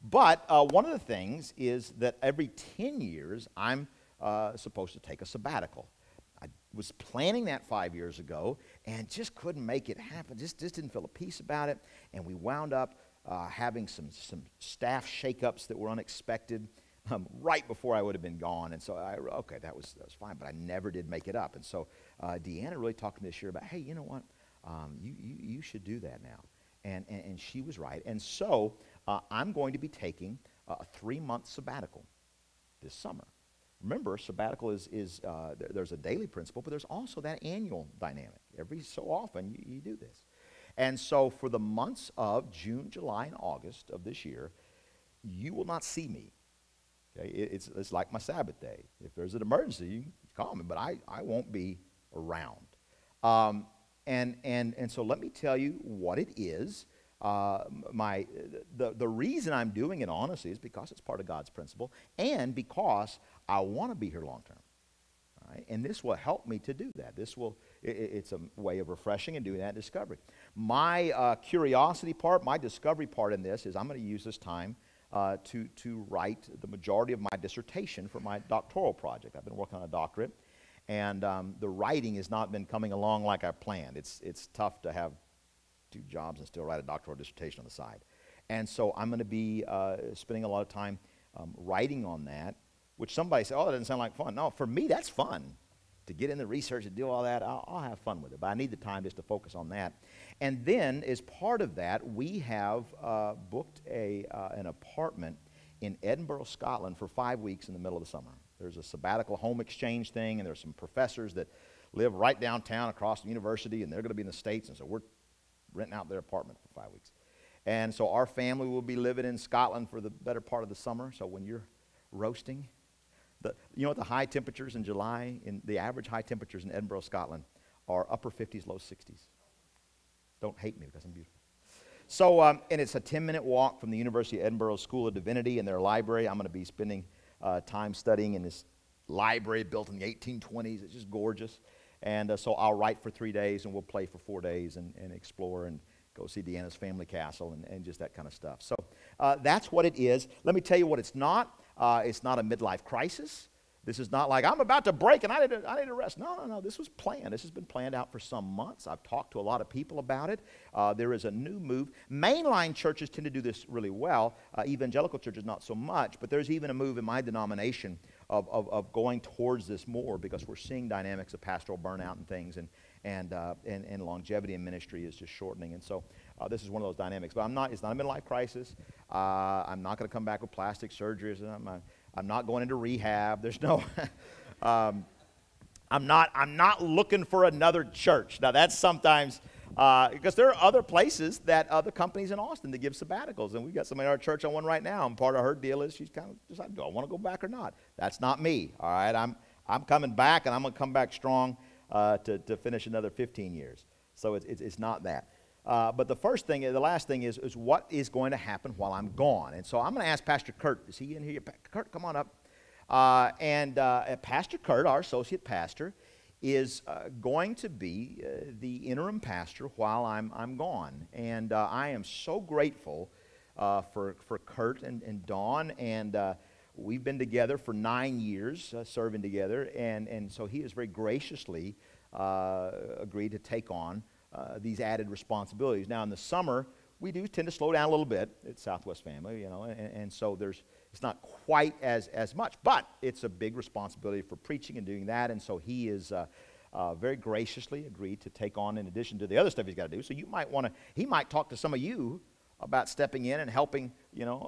But one of the things is that every 10 years, I'm supposed to take a sabbatical. I was planning that 5 years ago and just couldn't make it happen. Just didn't feel a peace about it. And we wound up having some staff shakeups that were unexpected right before I would have been gone. And so, that was fine. But I never did make it up. And so Deanna really talked to me this year about, "Hey, you know what? You should do that now." And she was right. And so I'm going to be taking a 3-month sabbatical this summer. Remember, sabbatical is there's a daily principle, but there's also that annual dynamic. Every so often you do this. And so for the months of June, July, and August of this year, you will not see me. Okay? It's like my Sabbath day. If there's an emergency, you can call me, but I won't be around. And so let me tell you what it is. The reason I'm doing it, honestly, is because it's part of God's principle and because I want to be here long term. All right? And this will help me to do that. It's a way of refreshing and doing that discovery. My curiosity part, my discovery part in this is I'm going to use this time to write the majority of my dissertation for my doctoral project. I've been working on a doctorate, and the writing has not been coming along like I planned. It's tough to have 2 jobs and still write a doctoral dissertation on the side. And so I'm going to be spending a lot of time writing on that, which somebody said, "Oh, that doesn't sound like fun." No, for me, that's fun. to get in the research and do all that, I'll have fun with it. But I need the time just to focus on that. And then, as part of that, we have booked an apartment in Edinburgh, Scotland for 5 weeks in the middle of the summer. There's a sabbatical home exchange thing, and there's some professors that live right downtown across the university, and they're going to be in the States, and so we're renting out their apartment for 5 weeks. And so our family will be living in Scotland for the better part of the summer. So when you're roasting, you know what the high temperatures in July, the average high temperatures in Edinburgh, Scotland, are upper 50s, low 60s. Don't hate me because I'm beautiful. So, and it's a 10-minute walk from the University of Edinburgh School of Divinity and their library. I'm going to be spending time studying in this library built in the 1820s. It's just gorgeous. And so I'll write for 3 days, and we'll play for 4 days and explore and go see Deanna's family castle and just that kind of stuff. So that's what it is. Let me tell you what it's not. It's not a midlife crisis. This is not like, I'm about to break and I need to rest. No. This was planned. This has been planned out for some months. I've talked to a lot of people about it. There is a new move. Mainline churches tend to do this really well. Evangelical churches not so much. But there's even a move in my denomination of going towards this more, because we're seeing dynamics of pastoral burnout and things, and longevity in ministry is just shortening. And so this is one of those dynamics. But it's not a midlife crisis. I'm not going to come back with plastic surgeries. I'm not going into rehab. There's no, I'm not looking for another church. Now that's sometimes, because there are other places that other companies in Austin that give sabbaticals. And we've got somebody in our church on one right now. And part of her deal is she's kind of just like, do I want to go back or not? That's not me, all right? I'm coming back, and I'm going to come back strong to finish another 15 years. So it's not that. But the last thing is what is going to happen while I'm gone. And so I'm going to ask Pastor Kurt. Is he in here? Kurt, come on up. Pastor Kurt, our associate pastor, is going to be the interim pastor while I'm gone. And I am so grateful for Kurt and Dawn. And we've been together for 9 years, serving together. And so he has very graciously agreed to take on these added responsibilities. Now, in the summer, we do tend to slow down a little bit at Southwest Family, and so it's not quite as much, but it's a big responsibility for preaching and doing that, and so he is very graciously agreed to take on, in addition to the other stuff he's got to do. So he might talk to some of you about stepping in and helping,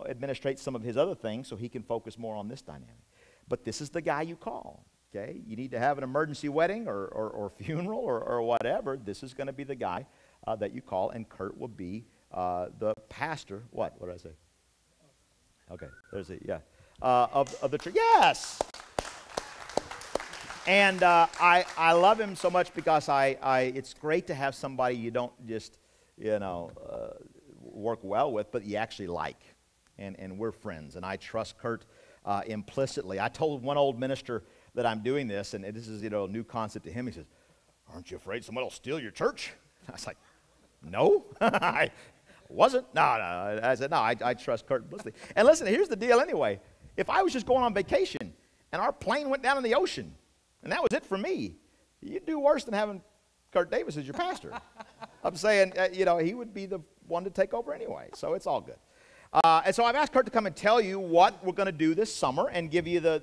administrate some of his other things so he can focus more on this dynamic. But this is the guy you call. Okay, you need to have an emergency wedding or funeral or whatever. This is going to be the guy that you call, and Kurt will be the pastor. What did I say? Okay, there's it. Yeah, of the church. Yes. And I love him so much because it's great to have somebody you don't just work well with, but you actually like, and we're friends. And I trust Kurt implicitly. I told one old minister that I'm doing this, and this is a new concept to him. He says, "Aren't you afraid somebody will steal your church?" I was like, "No, I wasn't." No. I said, "No, I trust Kurt implicitly." And listen, here's the deal anyway. If I was just going on vacation and our plane went down in the ocean, and that was it for me, you'd do worse than having Kurt Davis as your pastor. I'm saying, he would be the one to take over anyway, so it's all good. And so I've asked Kurt to come and tell you what we're going to do this summer and give you the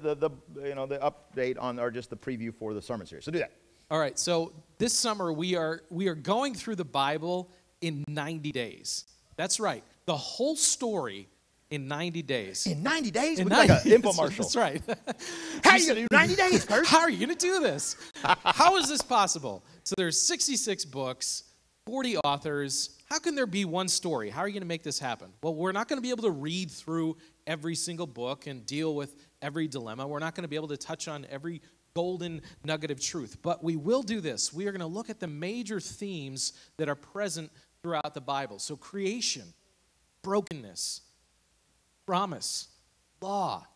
update on, or just the preview for the sermon series. So do that. All right. So this summer we are going through the Bible in 90 days. That's right. The whole story in 90 days. In 90 days? In 90 like an infomercial. That's right. How are you going to do 90 days, Kurt? How are you going to do this? How is this possible? So there's 66 books, 40 authors. How can there be one story? How are you going to make this happen? Well, we're not going to be able to read through every single book and deal with every dilemma. We're not going to be able to touch on every golden nugget of truth. But we will do this. We are going to look at the major themes that are present throughout the Bible. So creation, brokenness, promise, law,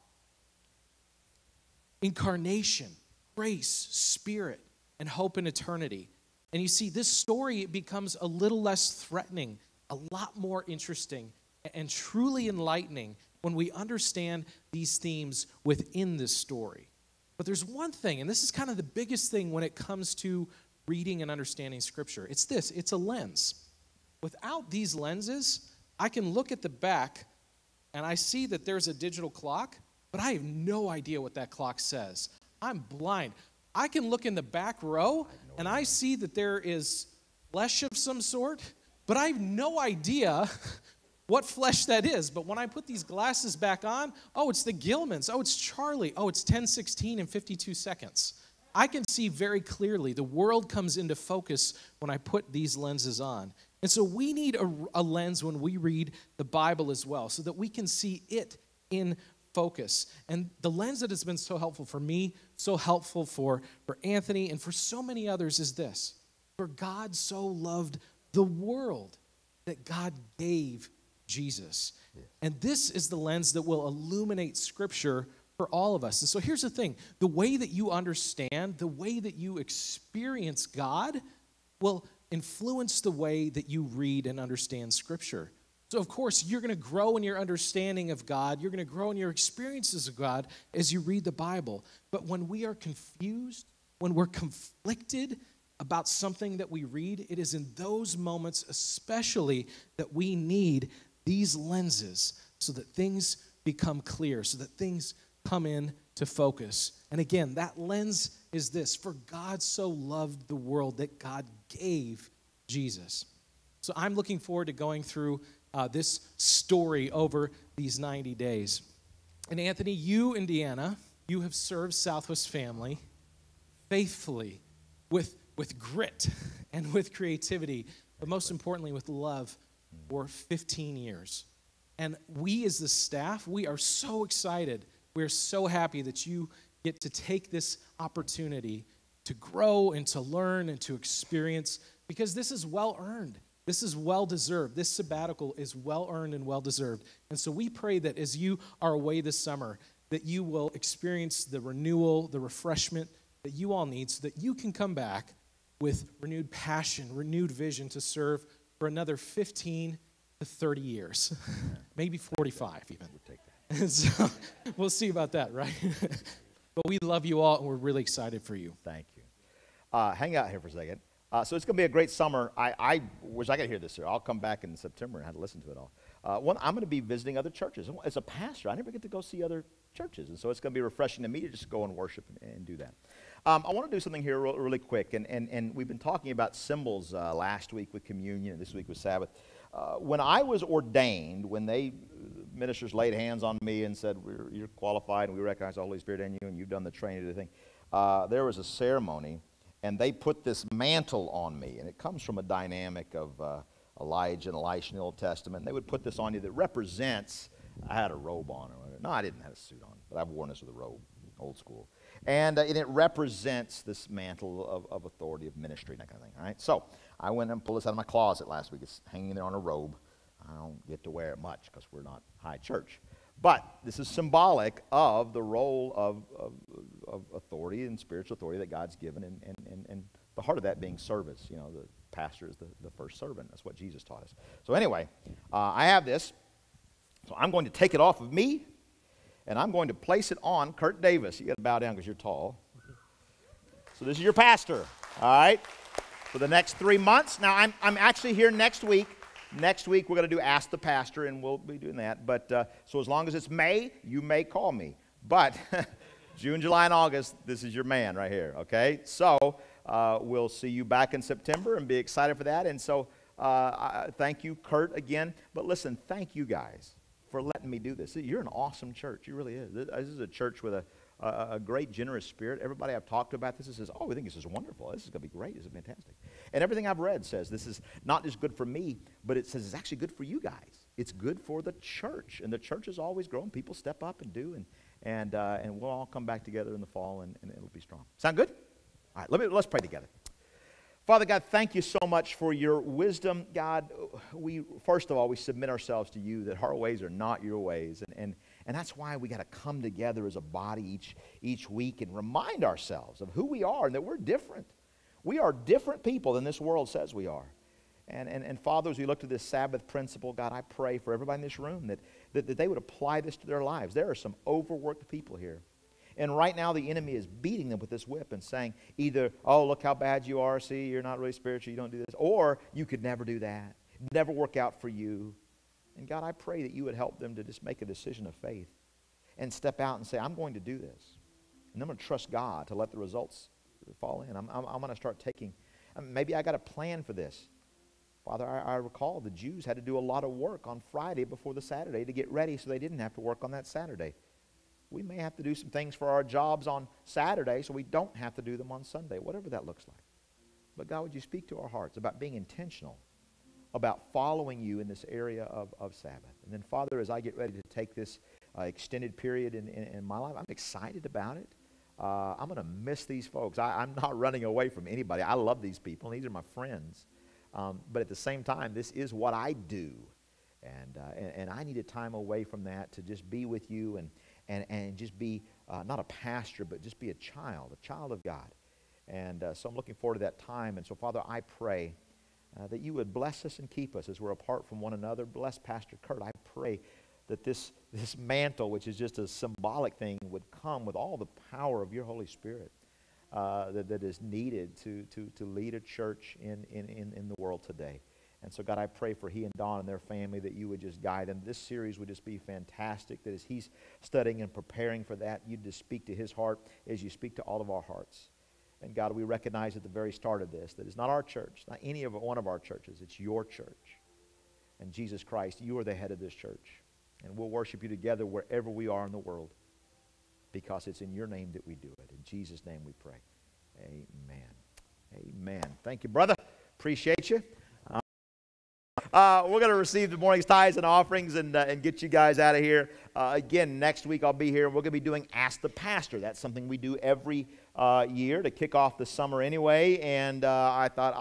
incarnation, grace, spirit, and hope in eternity. And you see, this story becomes a little less threatening, a lot more interesting, and truly enlightening when we understand these themes within this story. But there's one thing, and this is kind of the biggest thing when it comes to reading and understanding Scripture. It's this, it's a lens. Without these lenses, I can look at the back and I see that there's a digital clock, but I have no idea what that clock says. I'm blind. I can look in the back row and I see that there is flesh of some sort, but I have no idea what flesh that is. But when I put these glasses back on, oh, it's the Gilmans. Oh, it's Charlie. Oh, it's 10:16 and 52 seconds. I can see very clearly. The world comes into focus when I put these lenses on. And so we need a lens when we read the Bible as well, so that we can see it in focus. And the lens that has been so helpful for me, so helpful for Anthony, and for so many others is this. For God so loved the world that God gave Jesus. Yes. And this is the lens that will illuminate Scripture for all of us. And so here's the thing. The way that you understand, the way that you experience God will influence the way that you read and understand Scripture. So, of course, you're going to grow in your understanding of God. You're going to grow in your experiences of God as you read the Bible. But when we are confused, when we're conflicted about something that we read, it is in those moments especially that we need these lenses so that things become clear, so that things come in to focus. And again, that lens is this: for God so loved the world that God gave Jesus. So I'm looking forward to going through this story over these 90 days. And Anthony, you and Deanna, you have served Southwest Family faithfully with grit and with creativity, but most importantly with love for 15 years. And we as the staff, we are so excited. We're so happy that you get to take this opportunity to grow and to learn and to experience, because this is well-earned. This is well-deserved. This sabbatical is well-earned and well-deserved. And so we pray that as you are away this summer, that you will experience the renewal, the refreshment that you all need so that you can come back with renewed passion, renewed vision to serve for another 15 to 30 years, maybe 45 even. We'll take that. And so we'll see about that, right? But we love you all, and we're really excited for you. Thank you. Hang out here for a second. So it's going to be a great summer. I wish I could hear this here. I'll come back in September and have to listen to it all. I'm going to be visiting other churches. As a pastor, I never get to go see other churches, and so it's going to be refreshing to me to just go and worship and do that. I want to do something here really quick, and we've been talking about symbols last week with communion, and this week with Sabbath. When I was ordained, when ministers laid hands on me and said, you're qualified, and we recognize the Holy Spirit in you, and you've done the training and everything, there was a ceremony, and they put this mantle on me, and it comes from a dynamic of Elijah and Elisha in the Old Testament. And they would put this on you that represents, I had a robe on. No, I didn't have a suit on, but I've worn this with a robe, old school. And it represents this mantle of authority, of ministry, and that kind of thing. All right? So I went and pulled this out of my closet last week. It's hanging there on a robe. I don't get to wear it much because we're not high church. But this is symbolic of the role of authority and spiritual authority that God's given, and the heart of that being service. You know, the pastor is the first servant. That's what Jesus taught us. So anyway, I have this. So I'm going to take it off of me, and I'm going to place it on Kurt Davis. You got to bow down because you're tall. So this is your pastor, all right, for the next 3 months. Now, I'm actually here next week. Next week, we're going to do Ask the Pastor, and we'll be doing that. But so as long as it's May, you may call me. But June, July, and August, this is your man right here, okay? So we'll see you back in September and be excited for that. And so thank you, Kurt, again. But listen, thank you guys for letting me do this. You're an awesome church. You really is. This is a church with a great, generous spirit. Everybody I've talked about this says, oh, we think this is wonderful. This is going to be great. This is fantastic. And everything I've read says this is not just good for me, but it says it's actually good for you guys. It's good for the church. And the church is always growing. People step up and do, and we'll all come back together in the fall, and it'll be strong. Sound good? All right, let's pray together. Father God, thank you so much for your wisdom. God, first of all, we submit ourselves to you, that our ways are not your ways. And that's why we got to come together as a body each week and remind ourselves of who we are and that we're different. We are different people than this world says we are. And Father, as we look to this Sabbath principle, God, I pray for everybody in this room that they would apply this to their lives. There are some overworked people here. And right now the enemy is beating them with this whip and saying either, oh, look how bad you are, see, you're not really spiritual, you don't do this, or you could never do that, never work out for you. And God, I pray that you would help them to just make a decision of faith and step out and say, I'm going to do this. And I'm going to trust God to let the results fall in. I'm going to start taking, maybe I got a plan for this. Father, I recall the Jews had to do a lot of work on Friday before the Saturday to get ready so they didn't have to work on that Saturday. We may have to do some things for our jobs on Saturday so we don't have to do them on Sunday, whatever that looks like. But God, would you speak to our hearts about being intentional, about following you in this area of Sabbath. And then, Father, as I get ready to take this extended period in my life, I'm excited about it. I'm going to miss these folks. I'm not running away from anybody. I love these people. These are my friends. But at the same time, this is what I do. And I need a time away from that to just be with you and just be not a pastor, but just be a child of God. And so I'm looking forward to that time. And so, Father, I pray that you would bless us and keep us as we're apart from one another. Bless Pastor Kurt. I pray that this mantle, which is just a symbolic thing, would come with all the power of your Holy Spirit that is needed to lead a church in the world today. And so, God, I pray for he and Dawn and their family that you would just guide them. This series would just be fantastic, that as he's studying and preparing for that, you'd just speak to his heart as you speak to all of our hearts. And God, we recognize at the very start of this that it's not our church, not any of one of our churches. It's your church. And Jesus Christ, you are the head of this church. And we'll worship you together wherever we are in the world because it's in your name that we do it. In Jesus' name we pray. Amen. Amen. Thank you, brother. Appreciate you. We're going to receive the morning's tithes and offerings and get you guys out of here. Again, next week I'll be here, and we're going to be doing Ask the Pastor. That's something we do every year to kick off the summer anyway, and I thought,